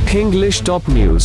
English top news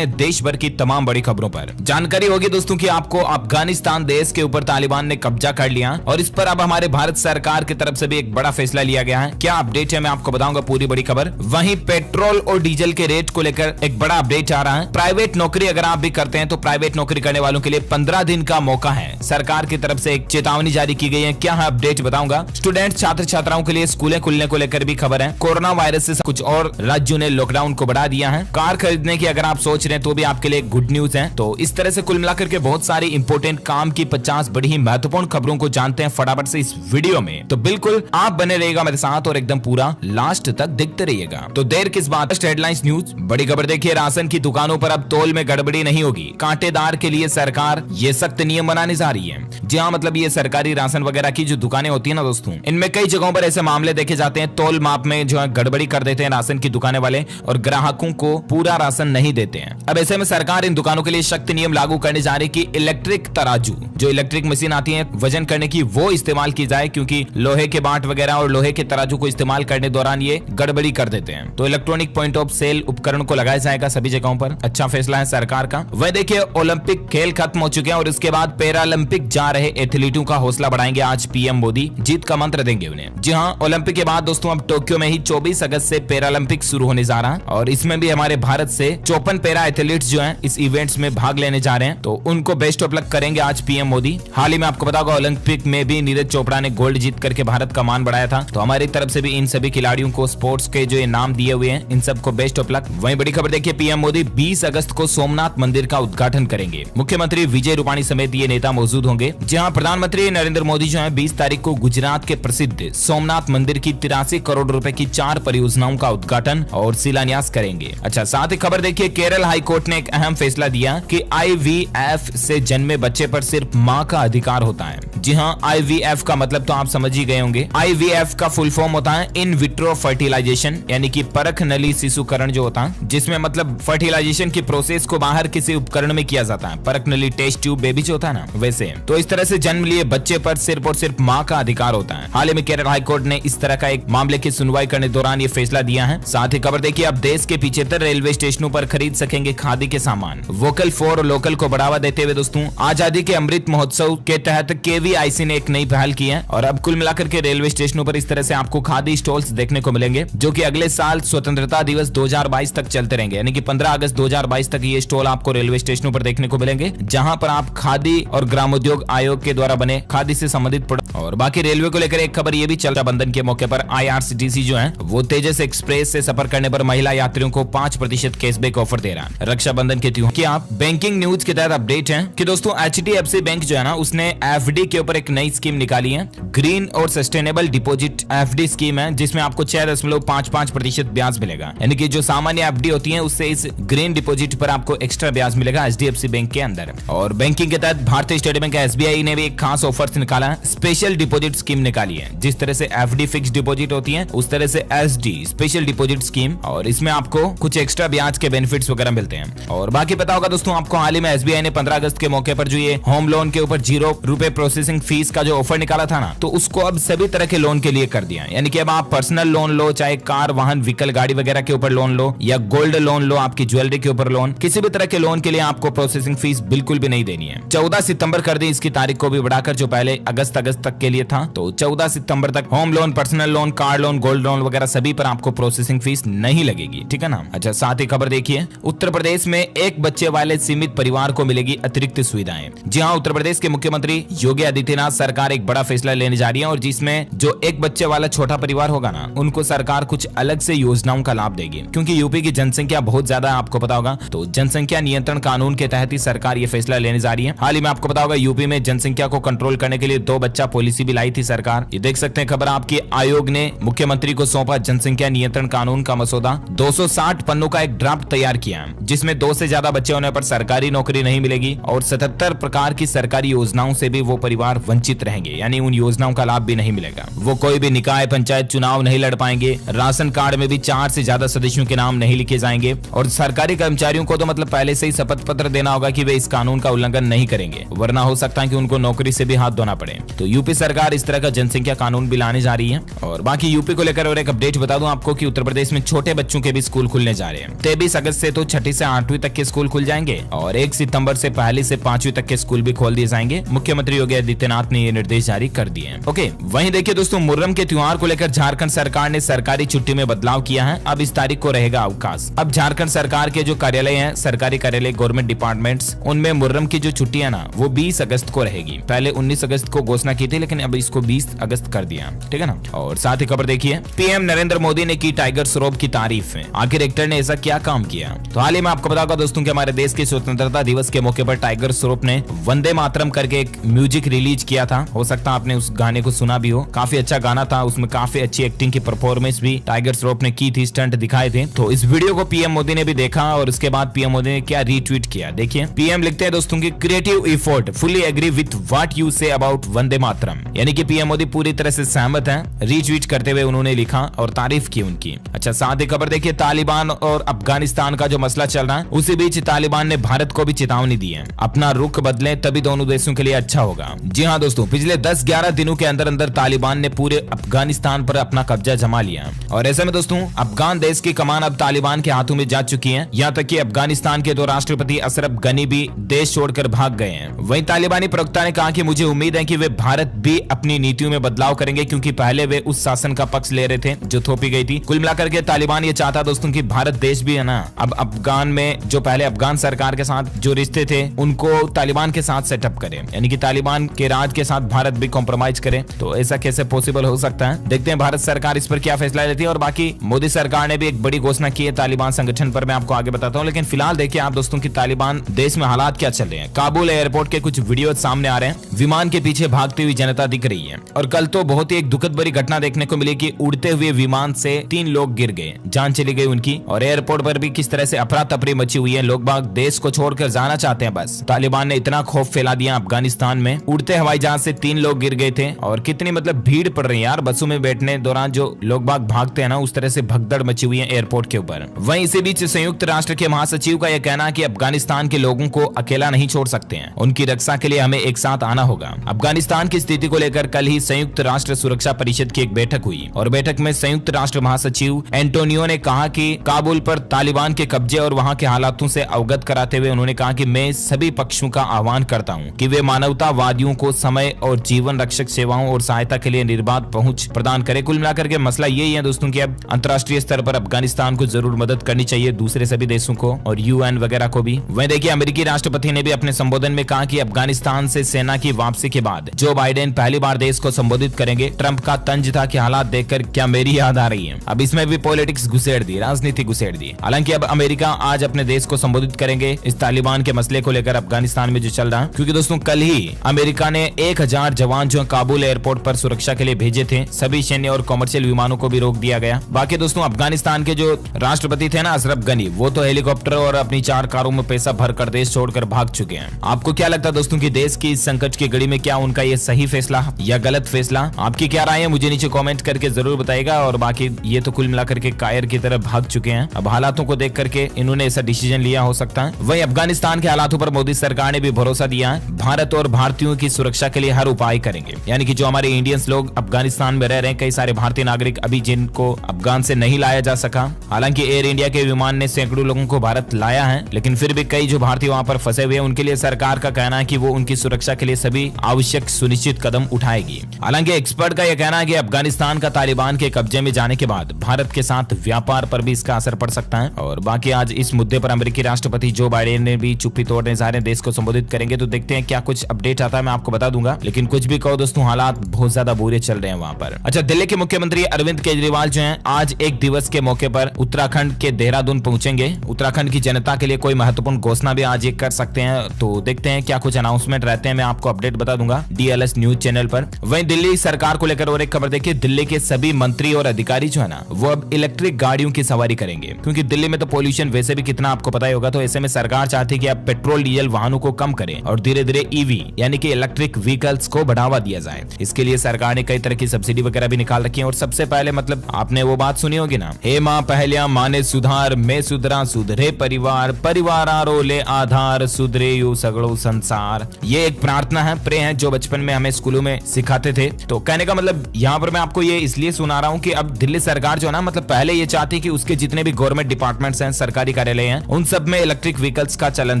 देश भर की तमाम बड़ी खबरों पर जानकारी होगी दोस्तों कि आपको अफगानिस्तान देश के ऊपर तालिबान ने कब्जा कर लिया और इस पर अब हमारे भारत सरकार की तरफ से भी एक बड़ा फैसला लिया गया है। क्या अपडेट है मैं आपको बताऊंगा पूरी बड़ी खबर। वहीं पेट्रोल और डीजल के रेट को लेकर एक बड़ा अपडेट आ रहा है। प्राइवेट नौकरी अगर आप भी करते हैं तो प्राइवेट नौकरी करने वालों के लिए 15 दिन का मौका है। सरकार की तरफ से एक चेतावनी जारी की गई है। क्या है अपडेट बताऊंगा। स्टूडेंट छात्र छात्राओं के लिए स्कूलें खुलने को लेकर भी खबर है। कोरोना वायरस से कुछ और राज्यों ने लॉकडाउन को बढ़ा दिया है। कार खरीदने की अगर आप सोच रहे हैं तो भी आपके लिए गुड न्यूज है। तो इस तरह से कुल मिलाकर के बहुत सारी इंपोर्टेंट काम की 50 बड़ी ही महत्वपूर्ण खबरों को जानते हैं फटाफट से इस वीडियो में। तो बिल्कुल आप बने रहिएगा मेरे साथ और एकदम पूरा लास्ट तक देखते रहिएगा। तो देर किस बात। हेडलाइंस न्यूज बड़ी खबर देखिए। राशन की दुकानों पर अब तोल में गड़बड़ी नहीं होगी। कांटेदार के लिए सरकार ये सख्त नियम बनाने जा रही है। जी हाँ, मतलब ये सरकारी राशन वगैरह की जो दुकानें होती है ना दोस्तों, इनमें कई जगहों पर ऐसे मामले देखे जाते हैं। तोल माप में जो है गड़बड़ी कर देते हैं राशन की दुकानें वाले और ग्राहकों को पूरा राशन नहीं देते हैं। अब ऐसे में सरकार इन दुकानों के लिए सख्त नियम लागू करने जा रही कि इलेक्ट्रिक तराजू, जो इलेक्ट्रिक मशीन आती है वजन करने की, वो इस्तेमाल की जाए, क्योंकि लोहे के बाट वगैरह और लोहे के तराजू को इस्तेमाल करने दौरान ये गड़बड़ी कर देते हैं। तो इलेक्ट्रॉनिक पॉइंट ऑफ सेल उपकरण को लगाया जाएगा सभी जगहों पर। अच्छा फैसला है सरकार का। वह देखिए, ओलंपिक खेल खत्म हो चुके हैं और इसके बाद पैरालंपिक जा रहे एथलीटों का हौसला बढ़ाएंगे आज पीएम मोदी। जीत का मंत्र देंगे उन्हें। जी हाँ, ओलंपिक के बाद दोस्तों अब टोक्यो में ही 24 अगस्त से पैरालंपिक शुरू होने जा रहा है और इसमें भी हमारे भारत से 54 पैरा एथलीट्स जो हैं इस इवेंट्स में भाग लेने जा रहे हैं। तो उनको बेस्ट ऑफ लक करेंगे आज पीएम मोदी। हाल ही में आपको बताऊंगा ओलंपिक में भी नीरज चोपड़ा ने गोल्ड जीत करके भारत का मान बढ़ाया था। तो हमारी तरफ से भी इन सभी खिलाड़ियों को स्पोर्ट्स के जो इनाम दिए हुए हैं इन सबको बेस्ट ऑफ लक। वहीं बड़ी खबर देखिए, पीएम मोदी 20 अगस्त को सोमनाथ मंदिर का उद्घाटन करेंगे। मुख्यमंत्री विजय रूपाणी समेत ये नेता मौजूद होंगे। जहां प्रधानमंत्री नरेंद्र मोदी जो है 20 तारीख को गुजरात के प्रसिद्ध सोमनाथ मंदिर की 83 करोड़ रुपए की 4 परियोजनाओं का उद्घाटन और शिलान्यास करेंगे। अच्छा, साथ ही खबर देखिए, केरल हाईकोर्ट ने एक अहम फैसला दिया कि IVF से जन्मे बच्चे पर सिर्फ मां का अधिकार होता है। जी हाँ, IVF का मतलब तो आप समझ ही गए होंगे। IVF का फुल फॉर्म होता है इन विट्रो फर्टिलाइजेशन, यानी कि परख नली शिशुकरण जो होता है, जिसमें मतलब फर्टिलाइजेशन की प्रोसेस को बाहर किसी उपकरण में किया जाता है। परख नली टेस्ट ट्यूब बेबी जो होता है ना, वैसे। तो इस तरह से जन्म लिए बच्चे पर सिर्फ और सिर्फ मां का अधिकार होता है। हाल ही में केरल हाईकोर्ट ने इस तरह का एक मामले की सुनवाई करने दौरान ये फैसला दिया है। साथ ही खबर देखिए, अब देश के 75 रेलवे स्टेशनों पर खरीद सकेंगे खादी के सामान। वोकल फॉर लोकल को बढ़ावा देते हुए दोस्तों आजादी के अमृत महोत्सव के तहत KVIC ने एक नई पहल की है और अब कुल मिलाकर के रेलवे स्टेशनों पर इस तरह से आपको खादी स्टॉल्स देखने को मिलेंगे, जो कि अगले साल स्वतंत्रता दिवस 2022 तक चलते रहेंगे। यानी कि 15 अगस्त 2022 तक ये स्टॉल आपको रेलवे स्टेशनों पर देखने को मिलेंगे, जहां पर आप खादी और ग्रामोद्योग आयोग के द्वारा बने खादी से संबंधित प्रोडक्ट। और बाकी रेलवे को लेकर एक खबर ये भी चल रहा, बंधन के मौके पर IRCTC जो है वो तेजस एक्सप्रेस से सफर करने पर महिला यात्रियों को 5% कैशबैक ऑफर दे रहा है रक्षाबंधन के त्योहार। क्या आप बैंकिंग न्यूज के तहत अपडेट है कि दोस्तों HDFC बैंक जो है ना, उसने FD के ऊपर एक नई स्कीम निकाली है। ग्रीन और सस्टेनेबल डिपॉजिट FD स्कीम है, जिसमें आपको 6.55% ब्याज मिलेगा। यानी कि जो सामान्य FD होती है उससे इस ग्रीन डिपॉजिट पर आपको एक्स्ट्रा ब्याज मिलेगा HDFC बैंक के अंदर। और बैंकिंग के तहत भारतीय स्टेट बैंक SBI ने भी एक खास ऑफर निकाला है, स्पेशल डिपॉजिट स्कीम निकाली है। जिस तरह से FD फिक्स डिपॉजिट होती है उस तरह से SD स्पेशल डिपॉजिट स्कीम, और इसमें आपको कुछ एक्स्ट्रा ब्याज के बेनिफिट्स वगैरह मिलते हैं। और बाकी पता होगा दोस्तों आपको, हाल ही में SBI ने 15 अगस्त के मौके पर जो ये होम लोन के ऊपर 0 रुपए प्रोसेसिंग फीस का जो ऑफर निकाला था ना, तो उसको अब सभी तरह के लोन के लिए कर दिया। यानी कि अब आप पर्सनल लोन लो, चाहे कार वाहन व्हीकल गाड़ी वगैरह के ऊपर लोन लो या गोल्ड लोन लो, आपकी ज्वेलरी के ऊपर लोन, किसी भी तरह के लोन के लिए आपको प्रोसेसिंग फीस बिल्कुल भी नहीं देनी है। 14 सितंबर कर दी इसकी तारीख को भी बढ़ाकर, जो पहले अगस्त तक के लिए था, तो 14 सितंबर तक home loan, personal loan, car loan, gold loan वगैरह सभी पर आपको प्रोसेसिंग फीस नहीं लगेगी। ठीक है ना। अच्छा, साथ ही खबर देखिए, उत्तर प्रदेश में एक बच्चे वाले सीमित परिवार को मिलेगी अतिरिक्त सुविधाएं। जी हाँ, उत्तर प्रदेश के मुख्यमंत्री योगी आदित्यनाथ सरकार एक बड़ा फैसला लेने जा रही है और जिसमें जो एक बच्चे वाला छोटा परिवार होगा ना, उनको सरकार कुछ अलग से योजनाओं का लाभ देगी। क्योंकि यूपी की जनसंख्या बहुत ज्यादा है, आपको पता होगा, तो जनसंख्या नियंत्रण कानून के तहत ही सरकार ये फैसला लेने जा रही है। हाल ही में आपको पता होगा यूपी में जनसंख्या को कंट्रोल करने के लिए 2 बच्चा पॉलिसी भी लाई थी सरकार। ये देख सकते हैं खबर आपकी। आयोग ने मुख्यमंत्री को सौंपा जनसंख्या नियंत्रण कानून का मसौदा। 260 पन्नों का एक ड्राफ्ट तैयार किया है, जिसमें 2 से ज्यादा बच्चे होने पर सरकारी नौकरी नहीं मिलेगी और 77 प्रकार की सरकारी योजनाओं से भी वो परिवार वंचित रहेंगे। यानी उन योजनाओं का लाभ भी नहीं मिलेगा। वो कोई भी निकाय पंचायत चुनाव नहीं लड़ पाएंगे। राशन कार्ड में भी 4 से ज्यादा सदस्यों के नाम नहीं लिखे जाएंगे और सरकारी कर्मचारियों को तो मतलब पहले से ही शपथ पत्र देना होगा कि वे इस कानून का उल्लंघन नहीं करेंगे, वरना हो सकता है कि उनको नौकरी से भी हाथ धोना पड़े। तो यूपी सरकार इस तरह का जनसंख्या कानून भी लाने जा रही है। और बाकी यूपी को लेकर और एक अपडेट बता दूं आपको कि उत्तर प्रदेश में छोटे बच्चों के भी स्कूल खुलने खुलने जा रहे हैं। 23 अगस्त से तो 6ठी से 8वीं तक के स्कूल खुल जाएंगे और 1 सितंबर से 1 से 5वीं तक के स्कूल भी खोल दिए जाएंगे। मुख्यमंत्री योगी आदित्यनाथ ने ये निर्देश जारी कर दिए हैं। ओके, वहीं देखिए दोस्तों, मुहर्रम के त्योहार को लेकर झारखंड सरकार ने सरकारी छुट्टी में बदलाव किया है। अब इस तारीख को रहेगा अवकाश। अब झारखंड सरकार के जो कार्यालय हैं, सरकारी कार्यालय, गवर्नमेंट डिपार्टमेंट्स, उनमें मुहर्रम की जो छुट्टी है ना, वो 20 अगस्त को रहेगी। पहले 19 अगस्त को घोषणा की थी, लेकिन अब इसको 20 अगस्त कर दिया, ठीक है ना। और साथ ही खबर देखिए, पीएम नरेंद्र मोदी ने की टाइगर श्रॉफ की तारीफ। आखिर एक्टर ने ऐसा क्या काम किया? तो हाल ही में आपको बताऊंगा दोस्तों कि हमारे देश के स्वतंत्रता दिवस के मौके पर टाइगर श्रॉफ ने वंदे मातरम करके एक म्यूजिक रिलीज किया था। हो सकता है आपने उस गाने को सुना भी हो। काफी अच्छा गाना था, उसमें काफी अच्छी एक्टिंग की परफॉर्मेंस भी टाइगर श्रॉफ ने की थी, स्टंट दिखाए थे। तो इस वीडियो को पीएम मोदी ने भी देखा और उसके बाद पीएम मोदी ने क्या रीट्वीट किया, देखिए। पीएम लिखते हैं दोस्तों की creative effort, fully agree with what you say about Vande Mataram. यानी कि पीएम मोदी पूरी तरह से सहमत हैं। रीट्वीट करते हुए उन्होंने लिखा और तारीफ की उनकी। अच्छा, साथ ही खबर देखिए, तालिबान और अफगानिस्तान का जो मसला चल रहा है, उसी बीच तालिबान ने भारत को भी चेतावनी दी है, अपना रुख बदले तभी दोनों देशों के लिए अच्छा होगा। जी हाँ दोस्तों, पिछले 10-11 दिनों के अंदर अंदर तालिबान ने पूरे अफगानिस्तान पर अपना कब्जा जमा लिया और ऐसे में दोस्तों अफगान देश की कमान अब तालिबान के हाथों में जा चुकी है। यहाँ तक कि अफगानिस्तान के 2 राष्ट्रपति अशरफ गनी भी देश छोड़कर भाग गए हैं। वहीं तालिबानी प्रवक्ता ने कहा कि मुझे उम्मीद है कि वे भारत भी अपनी नीतियों में बदलाव करेंगे, क्योंकि पहले वे उस शासन का पक्ष ले रहे थे जो थोपी गई थी। कुल मिलाकर के तालिबान ये चाहता दोस्तों कि भारत देश भी है ना, अब अफगान में जो पहले अफगान सरकार के साथ जो रिश्ते थे उनको तालिबान के साथ सेटअप करे, यानी कि तालिबान के राज के साथ भारत भी कॉम्प्रोमाइज करे। तो ऐसा कैसे पॉसिबल हो सकता है? देखते हैं भारत सरकार इस पर क्या फैसला लेती है। और बाकी मोदी सरकार ने भी एक बड़ी घोषणा की है तालिबान संगठन पर, मैं आपको आगे बताता हूँ। लेकिन फिलहाल देखिए आप दोस्तों की तालिबान देश में हालात क्या चल रहे हैं। काबुल एयरपोर्ट के कुछ वीडियो सामने आ रहे हैं, विमान के पीछे भागती हुई जनता दिख रही है। और कल तो बहुत ही एक दुखद भरी घटना देखने को मिली कि उड़ते हुए विमान से 3 लोग गिर गए, जान चली गई उनकी। और एयरपोर्ट पर भी किस तरह से अफरा तफरी मची हुई है, लोग बाग देश को छोड़कर जाना चाहते हैं। बस तालिबान ने इतना खौफ फैला दिया अफगानिस्तान में, उड़ते हवाई जहाज से 3 लोग गिर गए थे। और कितनी मतलब भीड़ पड़ रही है यार, बसों में बैठने दौरान जो लोग बाग भागते हैं ना, उस तरह से भगदड़ मची हुई है एयरपोर्ट के ऊपर। वहीं इसी बीच संयुक्त राष्ट्र के महासचिव का यह कहना है कि अफगानिस्तान के लोगों को अकेला नहीं छोड़ सकते हैं, उनकी रक्षा के लिए हमें एक साथ आना होगा। अफगानिस्तान की स्थिति को लेकर कल ही संयुक्त राष्ट्र सुरक्षा परिषद की एक बैठक हुई और बैठक में संयुक्त राष्ट्र महासचिव एंटोनियो ने कहा कि काबुल पर तालिबान के कब्जे और वहां के हालातों से अवगत कराते हुए उन्होंने कहा कि मैं सभी पक्षों का आह्वान करता हूं कि वे मानवतावादियों को समय और जीवन रक्षक सेवाओं और सहायता के लिए निर्बाध पहुंच प्रदान करें। कुल मिलाकर के मसला यही है दोस्तों कि अब अंतर्राष्ट्रीय स्तर पर अफगानिस्तान को जरूर मदद करनी चाहिए, दूसरे सभी देशों को और यूएन वगैरह को भी। वहीं देखिए अमेरिकी राष्ट्रपति ने भी अपने संबोधन में कहा कि अफगानिस्तान से सेना की वापसी के बाद जो बाइडेन पहली बार देश को संबोधित करेंगे। ट्रंप का तंज था कि हालात देखकर क्या मेरी याद आ रही है। अब इसमें भी पॉलिटिक्स घुसेड़ दी, राजनीति घुसेड़ दी। हालांकि अब अमेरिका आज अपने देश को संबोधित करेंगे इस तालिबान के मसले को लेकर अफगानिस्तान में जो चल रहा है, क्योंकि दोस्तों कल ही अमेरिका ने 1000 जवान जो काबुल एयरपोर्ट पर सुरक्षा के लिए भेजे थे। सभी सैन्य और कमर्शियल विमानों को भी रोक दिया गया। बाकी दोस्तों अफगानिस्तान के जो राष्ट्रपति थे ना अशरफ गनी, वो तो हेलीकॉप्टर और अपनी 4 कारों में पैसा भरकर देश छोड़कर भाग चुके हैं। आपको क्या लगता है दोस्तों कि देश की इस संकट की घड़ी में क्या उनका ये सही फैसला या गलत फैसला? आपकी क्या राय है मुझे नीचे कमेंट करके जरूर बताइएगा। और बाकी ये तो कुल मिलाकर के कायर की तरह भाग चुके हैं। अब हालातों को देख करके इन्होंने ऐसा डिसीजन लिया हो सकता है। वहीं अफगानिस्तान के हालातों पर मोदी सरकार ने भी भरोसा दिया है, भारत और भारतीयों की सुरक्षा के लिए हर उपाय करेंगे। यानी कि जो हमारे इंडियंस लोग अफगानिस्तान में रह रहे हैं, कई सारे भारतीय नागरिक अभी जिनको अफगान से नहीं लाया जा सका। हालांकि एयर इंडिया के विमान ने सैकड़ों लोगों को भारत लाया है, लेकिन फिर भी कई जो भारतीय वहां पर फंसे हुए हैं, उनके लिए सरकार का कहना है कि वो उनकी सुरक्षा के लिए सभी आवश्यक सुनिश्चित कदम उठाएगी। हालांकि एक्सपर्ट का यह कहना है कि अफगानिस्तान का तालिबान के कब्जे में जाने के बाद भारत के साथ व्यापार पर भी इसका असर पड़ सकता है। और बाकी आज इस मुद्दे पर अमेरिकी राष्ट्रपति जो बाइडेन ने भी चुप्पी तोड़ने जा रहे हैं, देश को संबोधित करेंगे। तो देखते हैं क्या कुछ अपडेट आता है, मैं आपको बता दूंगा। लेकिन कुछ भी कहो दोस्तों, हालात बहुत ज्यादा बुरे चल रहे हैं वहां पर। अच्छा, दिल्ली के मुख्यमंत्री अरविंद केजरीवाल जो हैं, आज एक दिवस के मौके पर उत्तराखंड के देहरादून पहुंचेंगे। उत्तराखंड की जनता के लिए कोई महत्वपूर्ण घोषणा भी आज ये कर सकते हैं। तो देखते हैं क्या कुछ अनाउंसमेंट रहते हैं, मैं आपको अपडेट बता दूंगा DLS न्यूज चैनल पर। वहीं दिल्ली सरकार को लेकर और एक खबर देखिए, दिल्ली के सभी मंत्री और अधिकारी जो है ना, वो अब इलेक्ट्रिक गाड़ियों की सवारी करेंगे, क्योंकि दिल्ली में तो पोल्यूशन वैसे भी कितना आपको पता ही होगा। तो ऐसे में सरकार चाहती है कि आप पेट्रोल डीजल वाहनों को कम करें और धीरे धीरे EV यानी कि इलेक्ट्रिक व्हीकल्स को बढ़ावा दिया जाए। इसके लिए सरकार ने कई तरह की सब्सिडी वगैरह भी निकाल रखी है। और सबसे पहले मतलब आपने वो बात सुनी होगी ना, हे माँ पहलिया माने सुधार, मैं सुधरा सुधरे परिवार, परिवार आरो ले आधार, सुधरे यू सगड़ो संसार। ये एक प्रार्थना है, प्रे है, जो बचपन में हमें स्कूलों में सिखाते थे। तो कहने का मतलब यहाँ पर मैं आपको ये इसलिए सुना रहा हूँ कि अब दिल्ली सरकार जो है ना, मतलब पहले ये चाहती कि उसके जितने जितने भी गवर्नमेंट डिपार्टमेंट्स हैं, सरकारी कार्यालय हैं, उन सब में इलेक्ट्रिक व्हीकल्स का चलन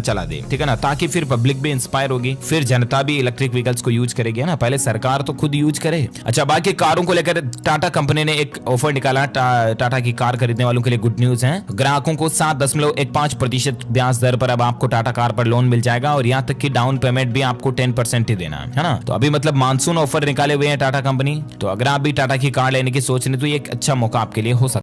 चला दे, ठीक है ना, ताकि फिर पब्लिक भी इंस्पायर होगी, फिर जनता भी इलेक्ट्रिक व्हीकल्स को यूज करेगी ना। पहले सरकार तो खुद यूज करे। अच्छा, बाकी कारों को लेकर टाटा कंपनी ने एक ऑफर निकाला। टाटा की कार खरीदने वालों के लिए गुड न्यूज है। ग्राहकों को 7.15% ब्याज दर पर अब आपको टाटा कार पर लोन मिल जाएगा और यहाँ तक कि डाउन पेमेंट भी आपको 10% ही देना है ना। तो अभी मतलब मानसून ऑफर निकाले हुए हैं टाटा कंपनी। तो अगर आप भी टाटा की कार लेने की सोच रहे हैं तो ये एक अच्छा मौका आपके लिए हो सकता है।